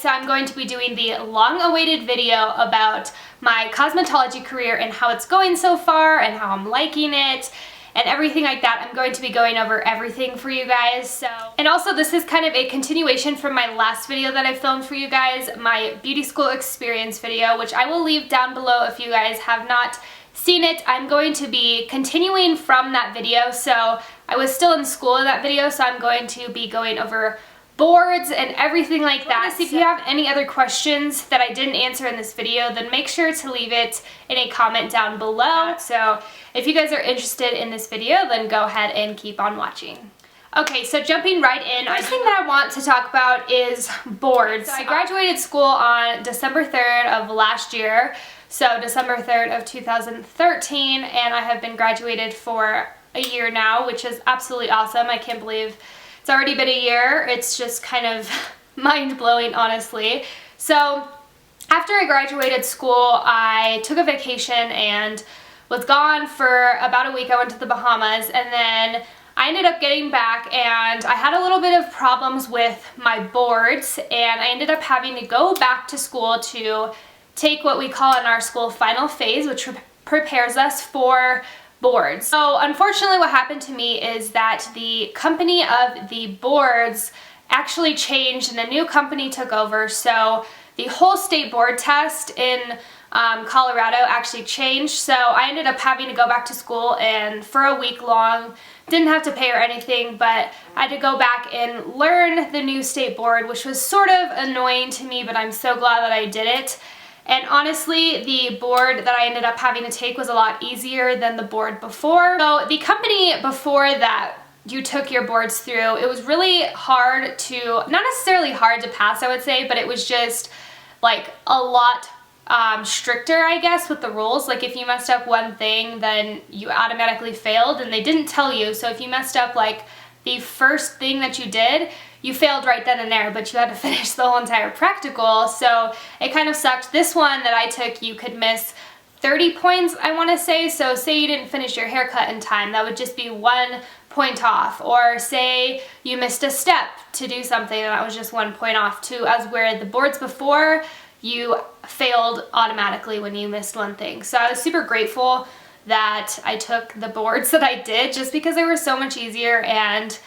so I'm going to be doing the long-awaited video about my cosmetology career and how it's going so far and how I'm liking it and everything like that. I'm going to be going over everything for you guys. And also this is kind of a continuation from my last video that I filmed for you guys, my beauty school experience video, which I will leave down below if you guys have not seen it. I'm going to be continuing from that video. So I was still in school in that video, so I'm going to be going over boards and everything like that. So if you have any other questions that I didn't answer in this video, then make sure to leave it in a comment down below. So if you guys are interested in this video, then go ahead and keep on watching. Okay, so jumping right in, the first thing that I want to talk about is boards. So I graduated school on December 3rd of last year, so December 3rd of 2013, and I have been graduated for a year now, which is absolutely awesome. I can't believe it's already been a year. It's just kind of mind-blowing, honestly. So after I graduated school, I took a vacation and was gone for about a week. I went to the Bahamas, and then I ended up getting back and I had a little bit of problems with my boards, and I ended up having to go back to school to take what we call in our school final phase, which prepares us for boards. So unfortunately what happened to me is that the company of the boards actually changed and a new company took over, so the whole state board test in Colorado actually changed. So I ended up having to go back to school, and for a week long, didn't have to pay or anything, but I had to go back and learn the new state board, which was sort of annoying to me, but I'm so glad that I did it. And honestly, the board that I ended up having to take was a lot easier than the board before. So the company before that you took your boards through, it was really hard to, not necessarily hard to pass, I would say, but it was just like a lot stricter, I guess, with the rules. Like if you messed up one thing, then you automatically failed, and they didn't tell you. So if you messed up like the first thing that you did, you failed right then and there, but you had to finish the whole entire practical, so it kind of sucked. This one that I took, you could miss 30 points, I want to say. So say you didn't finish your haircut in time, that would just be 1 point off. Or say you missed a step to do something, and that was just 1 point off too, as where the boards before, you failed automatically when you missed one thing. So I was super grateful that I took the boards that I did, just because they were so much easier and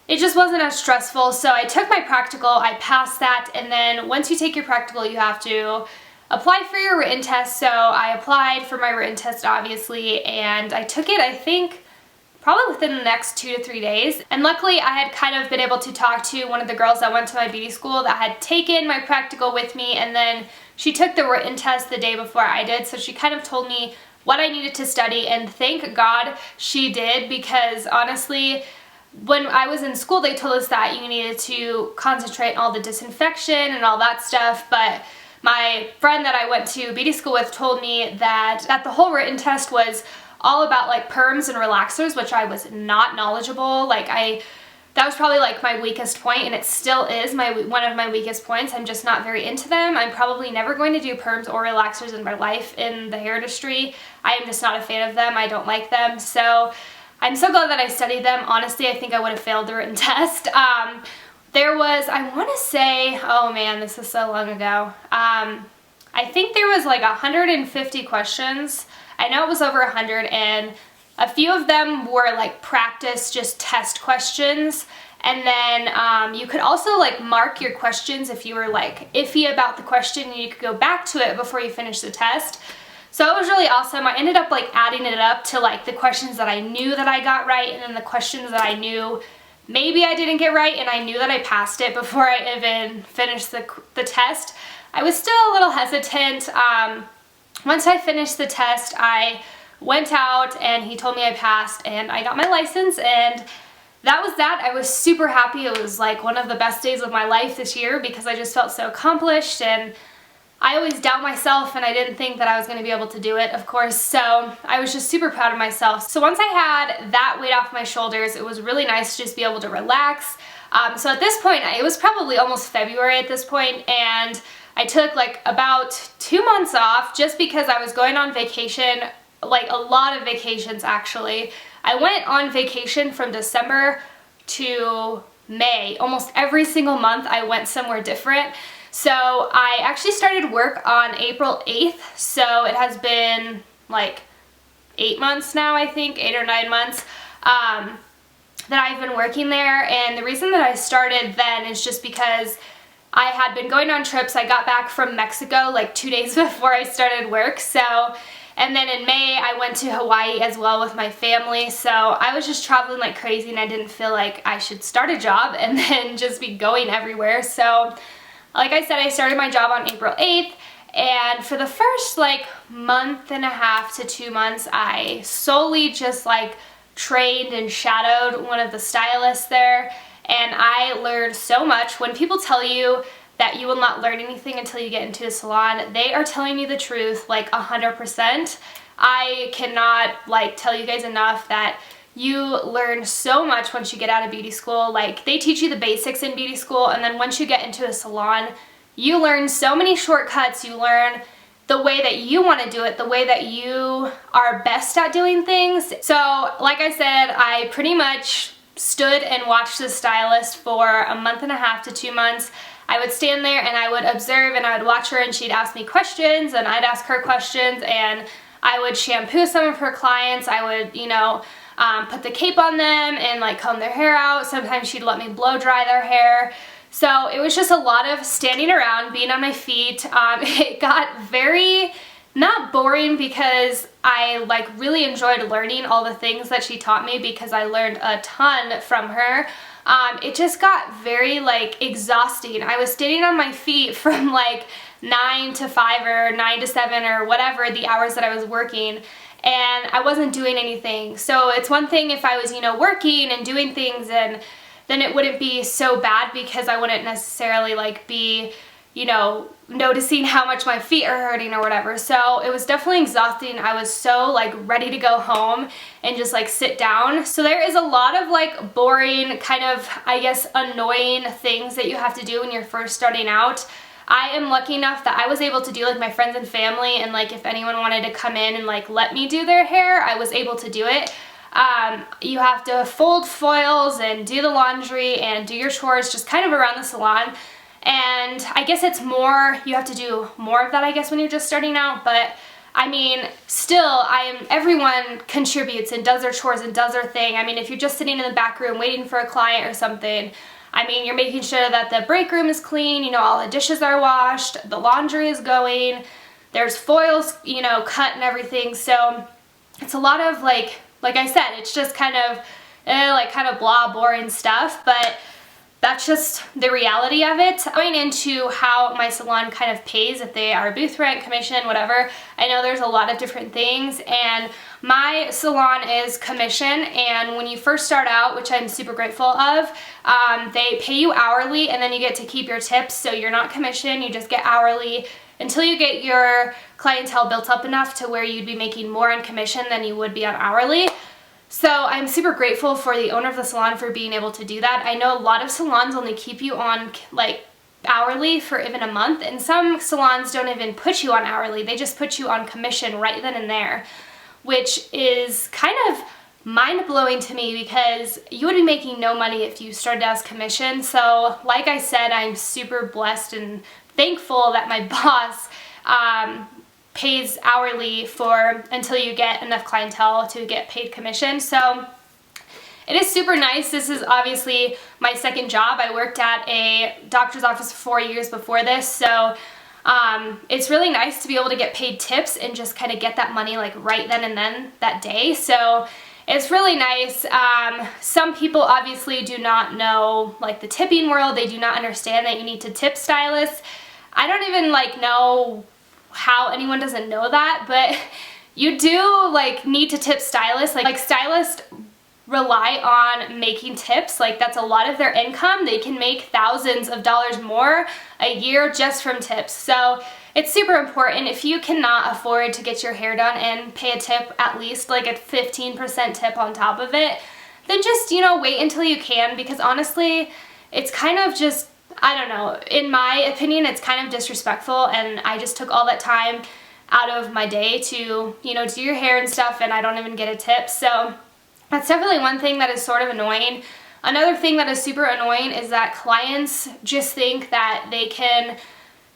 it just wasn't as stressful. So I took my practical, I passed that, and then once you take your practical, you have to apply for your written test. So I applied for my written test, obviously, and I took it, I think, probably within the next 2 to 3 days. And luckily, I had kind of been able to talk to one of the girls that went to my beauty school that had taken my practical with me, and then she took the written test the day before I did, so she kind of told me what I needed to study, and thank God she did, because honestly, when I was in school, they told us that you needed to concentrate on all the disinfection and all that stuff, but my friend that I went to beauty school with told me that the whole written test was all about like perms and relaxers, which I was not knowledgeable. That was probably like my weakest point, and it still is one of my weakest points. I'm just not very into them. I'm probably never going to do perms or relaxers in my life in the hair industry. I am just not a fan of them. I don't like them. So I'm so glad that I studied them. Honestly, I think I would have failed the written test. There was, I want to say, oh man, this is so long ago. I think there was like 150 questions. I know it was over 100, and a few of them were like practice, just test questions. And then you could also like mark your questions if you were like iffy about the question, and you could go back to it before you finish the test. So it was really awesome. I ended up like adding it up to like the questions that I knew that I got right, and then the questions that I knew maybe I didn't get right, and I knew that I passed it before I even finished the test. I was still a little hesitant. Once I finished the test, I went out and he told me I passed, and I got my license, and that was that. I was super happy. It was like one of the best days of my life this year, because I just felt so accomplished, and I always doubt myself, and I didn't think that I was going to be able to do it, of course, so I was just super proud of myself. So once I had that weight off my shoulders, it was really nice to just be able to relax. So at this point, it was probably almost February at this point, and I took like about 2 months off just because I was going on vacation, like a lot of vacations actually. I went on vacation from December to May. Almost every single month I went somewhere different. So I actually started work on April 8th, so it has been like 8 months now, I think, 8 or 9 months that I've been working there. And the reason that I started then is just because I had been going on trips. I got back from Mexico like 2 days before I started work. So, and then in May I went to Hawaii as well with my family. So I was just traveling like crazy, and I didn't feel like I should start a job and then just be going everywhere. So like I said, I started my job on April 8th. And for the first like month and a half to 2 months, I solely just like trained and shadowed one of the stylists there. And I learned so much. When people tell you that you will not learn anything until you get into a salon, they are telling you the truth like 100%. I cannot like tell you guys enough that you learn so much once you get out of beauty school. Like, they teach you the basics in beauty school, and then once you get into a salon, you learn so many shortcuts. You learn the way that you want to do it, the way that you are best at doing things. So like I said, I pretty much stood and watched the stylist for a month and a half to 2 months. I would stand there and I would observe, and I would watch her, and she'd ask me questions and I'd ask her questions, and I would shampoo some of her clients. I would, you know, put the cape on them and like comb their hair out. Sometimes she'd let me blow dry their hair. So it was just a lot of standing around, being on my feet. It got very, not boring, because I like really enjoyed learning all the things that she taught me, because I learned a ton from her. It just got very like exhausting. I was standing on my feet from like 9 to 5 or 9 to 7 or whatever the hours that I was working, and I wasn't doing anything. So it's one thing if I was, you know, working and doing things, and then it wouldn't be so bad because I wouldn't necessarily like be, you know, noticing how much my feet are hurting or whatever. So it was definitely exhausting. I was so like ready to go home and just like sit down. So there is a lot of like boring, kind of, I guess, annoying things that you have to do when you're first starting out. I am lucky enough that I was able to do like my friends and family, and like if anyone wanted to come in and like let me do their hair, I was able to do it. You have to fold foils and do the laundry and do your chores just kind of around the salon. And I guess it's more, you have to do more of that, I guess, when you're just starting out. But I mean, still, everyone contributes and does their chores and does their thing. I mean, if you're just sitting in the back room waiting for a client or something, I mean, you're making sure that the break room is clean, you know, all the dishes are washed, the laundry is going, there's foils, you know, cut and everything. So it's a lot of like I said, it's just kind of blah, boring stuff, but that's just the reality of it. Going into how my salon kind of pays, if they are booth rent, commission, whatever, I know there's a lot of different things, and my salon is commission. And when you first start out, which I'm super grateful of, they pay you hourly, and then you get to keep your tips, so you're not commission, you just get hourly until you get your clientele built up enough to where you'd be making more on commission than you would be on hourly. So I'm super grateful for the owner of the salon for being able to do that. I know a lot of salons only keep you on like hourly for even a month, and some salons don't even put you on hourly. They just put you on commission right then and there, which is kind of mind-blowing to me, because you would be making no money if you started as commission. So like I said, I'm super blessed and thankful that my boss pays hourly for until you get enough clientele to get paid commission. So it is super nice. This is obviously my second job. I worked at a doctor's office for 4 years before this, so it's really nice to be able to get paid tips and just kind of get that money like right then and then that day. So it's really nice. Some people obviously do not know like the tipping world. They do not understand that you need to tip stylists. I don't even like know how anyone doesn't know that, but you do like need to tip stylists. Like stylists rely on making tips. Like that's a lot of their income. They can make thousands of dollars more a year just from tips. So it's super important. If you cannot afford to get your hair done and pay a tip, at least like a 15% tip on top of it, then just, you know, wait until you can, because honestly, it's kind of just, I don't know, in my opinion, it's kind of disrespectful, and I just took all that time out of my day to, you know, do your hair and stuff, and I don't even get a tip. So that's definitely one thing that is sort of annoying. Another thing that is super annoying is that clients just think that they can,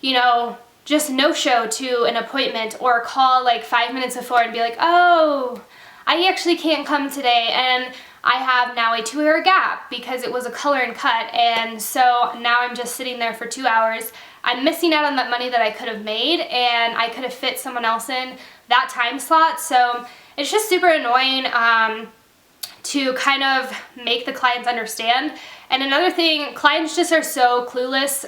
you know, just no-show to an appointment or call like 5 minutes before and be like, oh, I actually can't come today, and I have now a 2-hour gap because it was a color and cut, and so now I'm just sitting there for 2 hours. I'm missing out on that money that I could have made, and I could have fit someone else in that time slot. So it's just super annoying to kind of make the clients understand. And another thing, clients just are so clueless,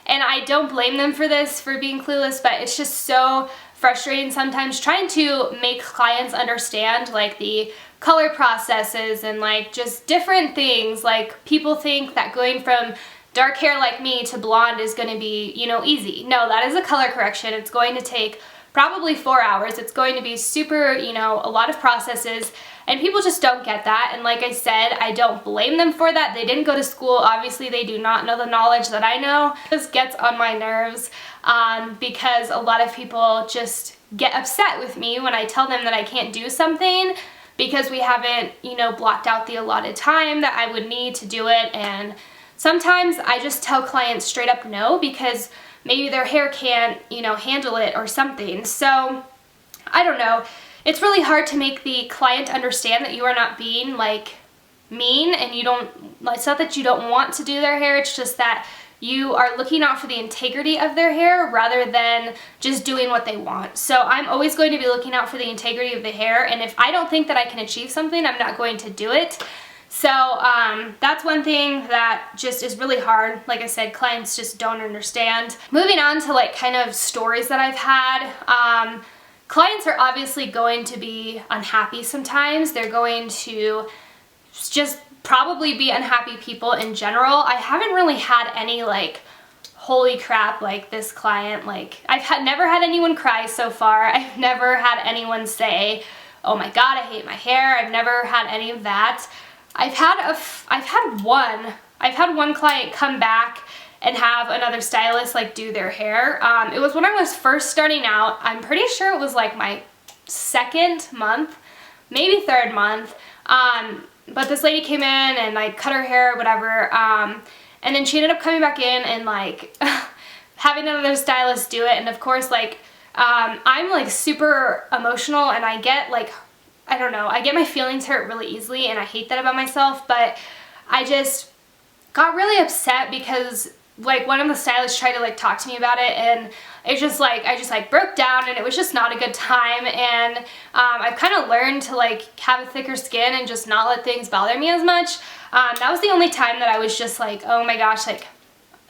and I don't blame them for this, for being clueless, but it's just so frustrating sometimes trying to make clients understand like the color processes and like just different things. Like, people think that going from dark hair like me to blonde is going to be, you know, easy. No, that is a color correction. It's going to take probably 4 hours. It's going to be super, you know, a lot of processes, and people just don't get that. And like I said, I don't blame them for that. They didn't go to school. Obviously, they do not know the knowledge that I know. This gets on my nerves because a lot of people just get upset with me when I tell them that I can't do something because we haven't, you know, blocked out the allotted time that I would need to do it. And sometimes I just tell clients straight up no, because maybe their hair can't, you know, handle it or something. So I don't know. It's really hard to make the client understand that you are not being like mean, and you don't, it's not that you don't want to do their hair, it's just that you are looking out for the integrity of their hair rather than just doing what they want. So I'm always going to be looking out for the integrity of the hair, and if I don't think that I can achieve something, I'm not going to do it. So that's one thing that just is really hard. Like I said, clients just don't understand. Moving on to like kind of stories that I've had. Clients are obviously going to be unhappy sometimes. They're going to just probably be unhappy people in general. I haven't really had any like, holy crap, like this client, like I've never had anyone cry so far. I've never had anyone say, oh my god, I hate my hair. I've never had any of that. I've had one client come back and have another stylist like do their hair. It was when I was first starting out. I'm pretty sure it was like my 2nd month, maybe 3rd month. But this lady came in and I cut her hair or whatever. And then she ended up coming back in and like having another stylist do it. And of course, like I'm like super emotional, and I get like, I don't know, I get my feelings hurt really easily, and I hate that about myself. But I just got really upset because like one of the stylists tried to like talk to me about it, and it's just like I just like broke down, and it was just not a good time. And I've kind of learned to like have a thicker skin and just not let things bother me as much. That was the only time that I was just like, oh my gosh, like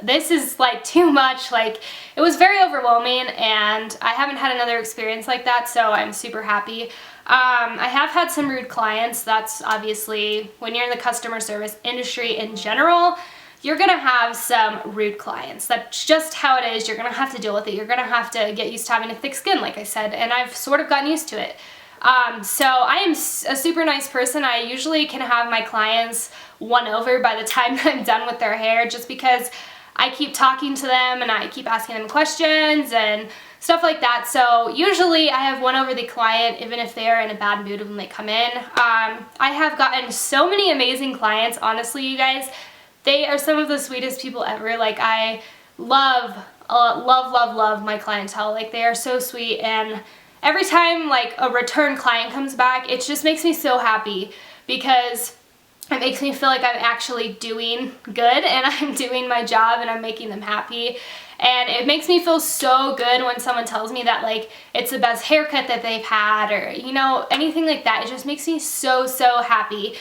this is like too much. Like it was very overwhelming, and I haven't had another experience like that, so I'm super happy. I have had some rude clients. That's obviously when you're in the customer service industry in general, you're gonna have some rude clients. That's just how it is. You're gonna have to deal with it. You're gonna have to get used to having a thick skin, like I said, and I've sort of gotten used to it. So I am a super nice person. I usually can have my clients won over by the time I'm done with their hair, just because I keep talking to them and I keep asking them questions and stuff like that. So usually I have won over the client even if they are in a bad mood when they come in. I have gotten so many amazing clients, honestly, you guys. They are some of the sweetest people ever. Like I love my clientele. Like they are so sweet, and every time like a return client comes back, it just makes me so happy because it makes me feel like I'm actually doing good and I'm doing my job and I'm making them happy. And it makes me feel so good when someone tells me that like it's the best haircut that they've had, or you know, anything like that. It just makes me so happy.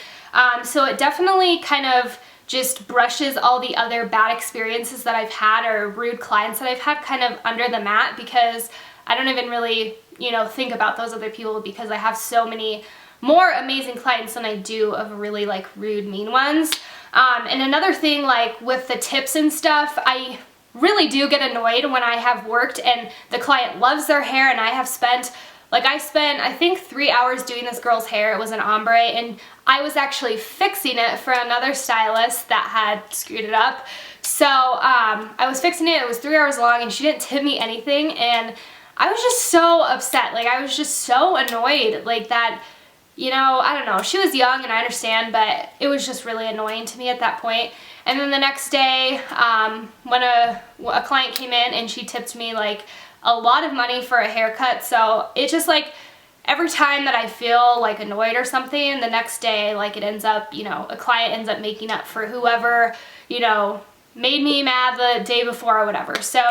So it definitely kind of just brushes all the other bad experiences that I've had or rude clients that I've had kind of under the mat, because I don't even really, you know, think about those other people because I have so many more amazing clients than I do of really like rude, mean ones. And another thing, like with the tips and stuff, I really do get annoyed when I have worked and the client loves their hair and I have spent, like I spent I think 3 hours doing this girl's hair. It was an ombre, and I was actually fixing it for another stylist that had screwed it up. So I was fixing it. It was 3 hours long and she didn't tip me anything, and I was just so upset. Like I was just so annoyed like that you know, I don't know, she was young and I understand, but it was just really annoying to me at that point. And then the next day, when a client came in and she tipped me like a lot of money for a haircut, so it just like, every time that I feel like annoyed or something, the next day, like it ends up, you know, a client ends up making up for whoever, you know, made me mad the day before or whatever. So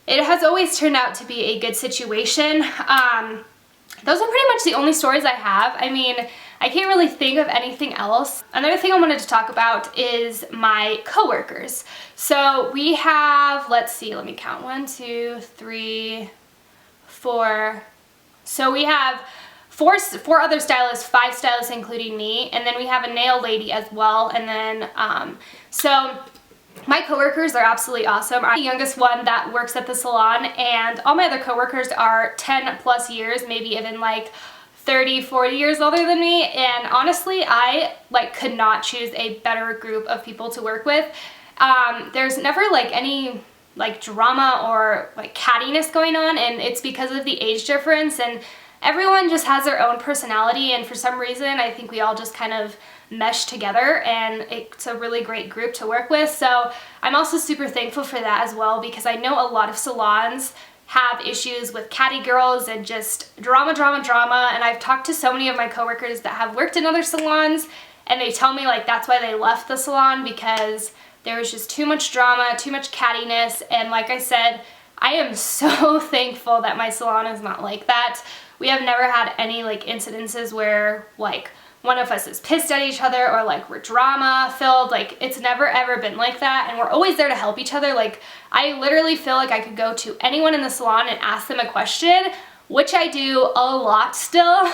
it has always turned out to be a good situation. Those are pretty much the only stories I have. I mean, I can't really think of anything else. Another thing I wanted to talk about is my coworkers. So we have, let's see, let me count, 1, 2, 3, 4. So we have four other stylists, 5 stylists including me, and then we have a nail lady as well. And then, so my coworkers are absolutely awesome. I'm the youngest one that works at the salon, and all my other coworkers are 10 plus years, maybe even like 30, 40 years older than me. And honestly, I like could not choose a better group of people to work with. There's never like any like drama or like cattiness going on, and it's because of the age difference, and everyone just has their own personality, and for some reason I think we all just kind of mesh together, and it's a really great group to work with. So I'm also super thankful for that as well, because I know a lot of salons have issues with catty girls and just drama, and I've talked to so many of my coworkers that have worked in other salons, and they tell me like that's why they left the salon, because there was just too much drama, too much cattiness. And like I said, I am so thankful that my salon is not like that. We have never had any like incidences where like one of us is pissed at each other or like we're drama filled. Like it's never ever been like that, and we're always there to help each other. Like I literally feel like I could go to anyone in the salon and ask them a question, which I do a lot still.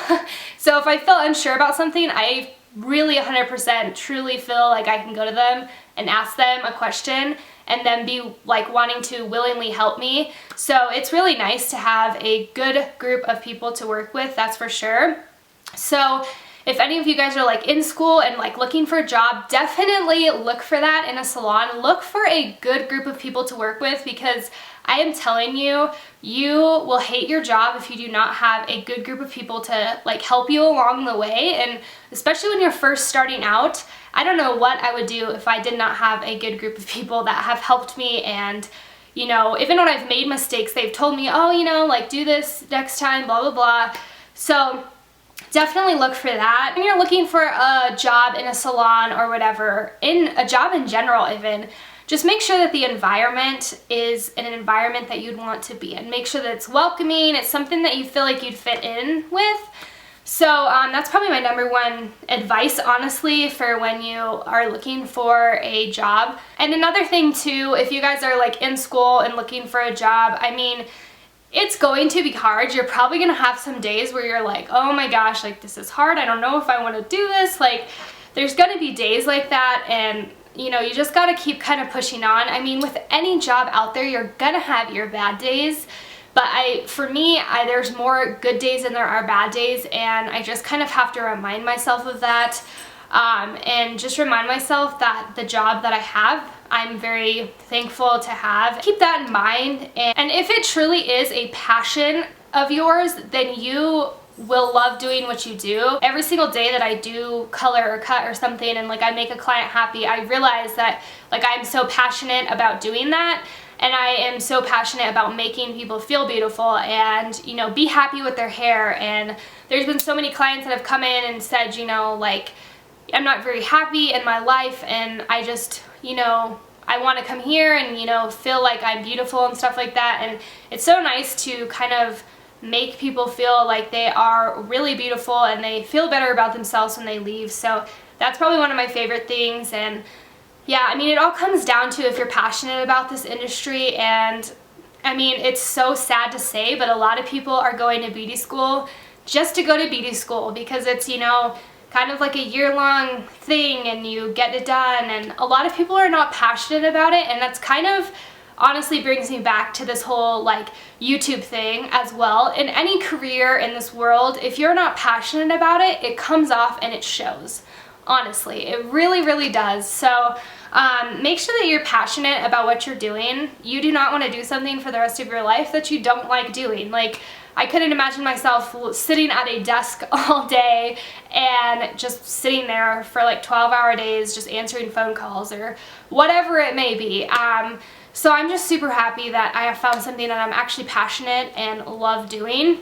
So if I feel unsure about something, I really 100% truly feel like I can go to them and ask them a question and then be like wanting to willingly help me. So it's really nice to have a good group of people to work with, that's for sure. So if any of you guys are like in school and like looking for a job, definitely look for that in a salon. Look for a good group of people to work with, because I am telling you, you will hate your job if you do not have a good group of people to like help you along the way. And especially when you're first starting out, I don't know what I would do if I did not have a good group of people that have helped me. And you know, even when I've made mistakes, they've told me, oh, you know, like do this next time, blah, blah, blah. So definitely look for that. When you're looking for a job in a salon or whatever, in a job in general even, just make sure that the environment is an environment that you'd want to be in. Make sure that it's welcoming, it's something that you feel like you'd fit in with. So that's probably my #1 advice, honestly, for when you are looking for a job. And another thing too, if you guys are like in school and looking for a job, I mean, it's going to be hard. You're probably gonna have some days where you're like, oh my gosh, like this is hard. I don't know if I want to do this. Like there's gonna be days like that, and you know, you just gotta keep kind of pushing on. I mean, with any job out there, you're gonna have your bad days. But for me, there's more good days than there are bad days, and I just kind of have to remind myself of that, and just remind myself that the job that I have, I'm very thankful to have. Keep that in mind, and if it truly is a passion of yours, then you will love doing what you do. Every single day that I do color or cut or something and like I make a client happy, I realize that like I'm so passionate about doing that. And I am so passionate about making people feel beautiful and, you know, be happy with their hair. And there's been so many clients that have come in and said, you know, like, I'm not very happy in my life, and I just, you know, I want to come here and, you know, feel like I'm beautiful and stuff like that. And it's so nice to kind of make people feel like they are really beautiful and they feel better about themselves when they leave. So that's probably one of my favorite things. And yeah, I mean, it all comes down to if you're passionate about this industry. And I mean, it's so sad to say, but a lot of people are going to beauty school just to go to beauty school, because it's, you know, kind of like a year-long thing and you get it done. And a lot of people are not passionate about it, and that's kind of honestly brings me back to this whole like YouTube thing as well. In any career in this world, if you're not passionate about it, it comes off and it shows. Honestly, it really, really does. So make sure that you're passionate about what you're doing. You do not want to do something for the rest of your life that you don't like doing. Like, I couldn't imagine myself sitting at a desk all day and just sitting there for like 12-hour days just answering phone calls or whatever it may be. So I'm just super happy that I have found something that I'm actually passionate and love doing.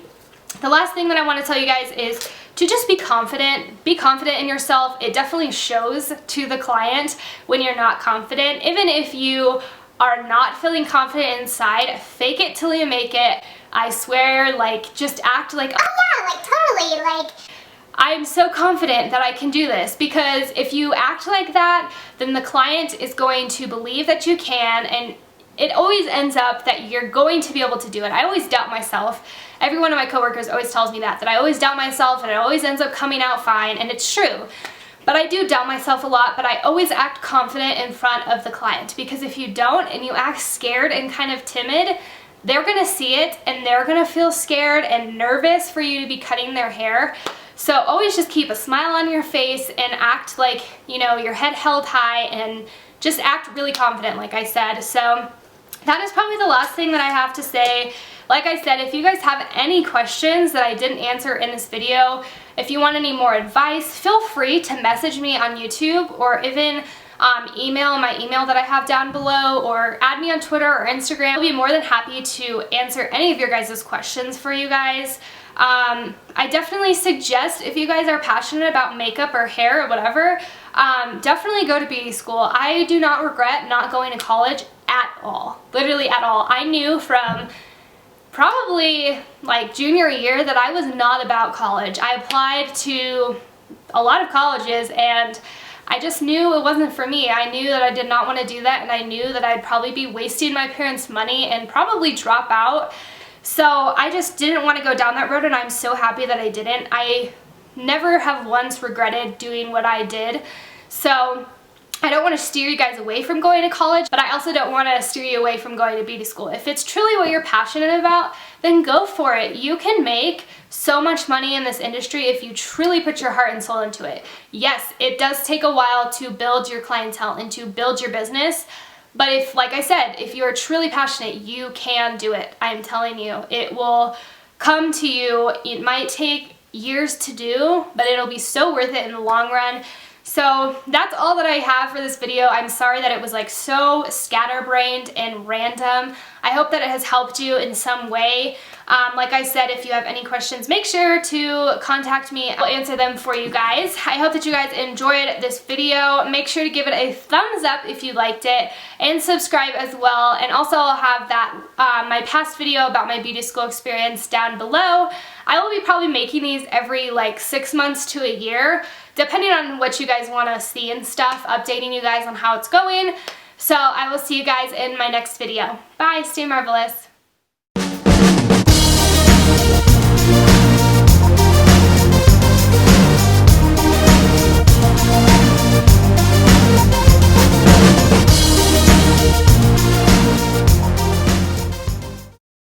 The last thing that I want to tell you guys is to just be confident. Be confident in yourself. It definitely shows to the client when you're not confident. Even if you are not feeling confident inside, fake it till you make it. I swear, like, just act like, oh yeah, like totally, like, I'm so confident that I can do this. Because if you act like that, then the client is going to believe that you can, and it always ends up that you're going to be able to do it. I always doubt myself. Every one of my coworkers always tells me that I always doubt myself and it always ends up coming out fine, and it's true. But I do doubt myself a lot, but I always act confident in front of the client, because if you don't and you act scared and kind of timid, they're gonna see it and they're gonna feel scared and nervous for you to be cutting their hair. So always just keep a smile on your face and act like, you know, your head held high, and just act really confident, like I said. So that is probably the last thing that I have to say. Like I said, if you guys have any questions that I didn't answer in this video, if you want any more advice, feel free to message me on YouTube, or even email my email that I have down below, or add me on Twitter or Instagram. I'll be more than happy to answer any of your guys' questions for you guys. I definitely suggest, if you guys are passionate about makeup or hair or whatever, definitely go to beauty school. I do not regret not going to college at all. Literally at all. I knew from probably like junior year that I was not about college. I applied to a lot of colleges and I just knew it wasn't for me. I knew that I did not want to do that, and I knew that I'd probably be wasting my parents' money and probably drop out. So I just didn't want to go down that road, and I'm so happy that I didn't. I never have once regretted doing what I did. So I don't want to steer you guys away from going to college, but I also don't want to steer you away from going to beauty school. If it's truly what you're passionate about, then go for it. You can make so much money in this industry if you truly put your heart and soul into it. Yes, it does take a while to build your clientele and to build your business, but if, like I said, if you're truly passionate, you can do it. I'm telling you, it will come to you. It might take years to do, but it'll be so worth it in the long run. So that's all that I have for this video. I'm sorry that it was like so scatterbrained and random. I hope that it has helped you in some way. Like I said, if you have any questions, make sure to contact me. I'll answer them for you guys. I hope that you guys enjoyed this video. Make sure to give it a thumbs up if you liked it, and subscribe as well. And also I'll have that my past video about my beauty school experience down below. I will be probably making these every like 6 months to a year, depending on what you guys want to see and stuff, updating you guys on how it's going. So I will see you guys in my next video. Bye, stay marvelous.